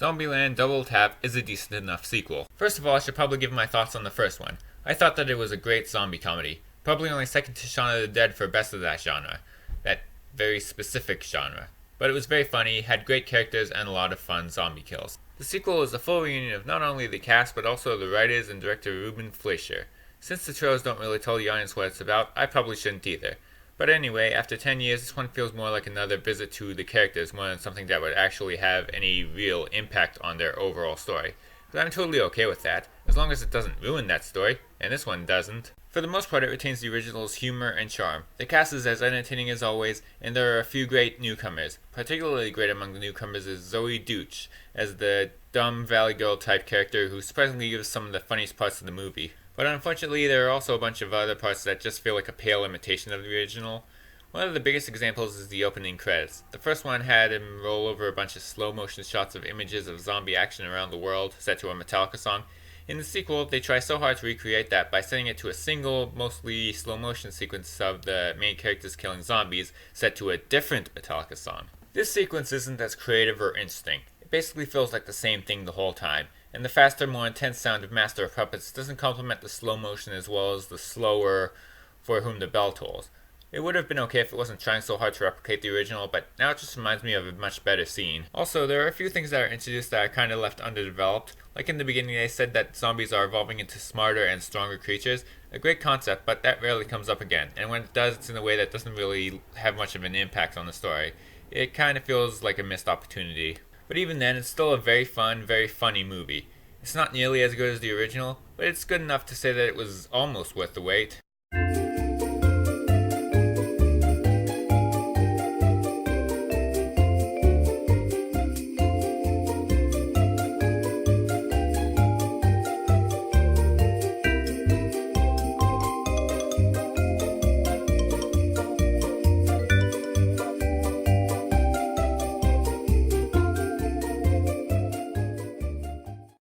Zombieland Double Tap is a decent enough sequel. First of all, I should probably give my thoughts on the first one. I thought that it was a great zombie comedy, probably only second to Shaun of the Dead for best of that genre, that very specific genre. But it was very funny, had great characters, and a lot of fun zombie kills. The sequel is a full reunion of not only the cast, but also the writers and director Ruben Fleischer. Since the trailers don't really tell the audience what it's about, I probably shouldn't either. But anyway, after 10 years, this one feels more like another visit to the characters more than something that would actually have any real impact on their overall story. But I'm totally okay with that, as long as it doesn't ruin that story, and this one doesn't. For the most part, it retains the original's humor and charm. The cast is as entertaining as always, and there are a few great newcomers. Particularly great among the newcomers is Zoe Deutch, as the dumb Valley Girl type character who surprisingly gives some of the funniest parts of the movie. But unfortunately, there are also a bunch of other parts that just feel like a pale imitation of the original. One of the biggest examples is the opening credits. The first one had him roll over a bunch of slow motion shots of images of zombie action around the world, set to a Metallica song. In the sequel, they try so hard to recreate that by setting it to a single, mostly slow motion sequence of the main characters killing zombies, set to a different Metallica song. This sequence isn't as creative or interesting. It basically feels like the same thing the whole time, and the faster, more intense sound of Master of Puppets doesn't complement the slow motion as well as the slower For Whom the Bell Tolls. It would have been okay if it wasn't trying so hard to replicate the original, but now it just reminds me of a much better scene. Also, there are a few things that are introduced that are kind of left underdeveloped. Like in the beginning they said that zombies are evolving into smarter and stronger creatures. A great concept, but that rarely comes up again, and when it does, it's in a way that doesn't really have much of an impact on the story. It kind of feels like a missed opportunity. But even then, it's still a very fun, very funny movie. It's not nearly as good as the original, but it's good enough to say that it was almost worth the wait.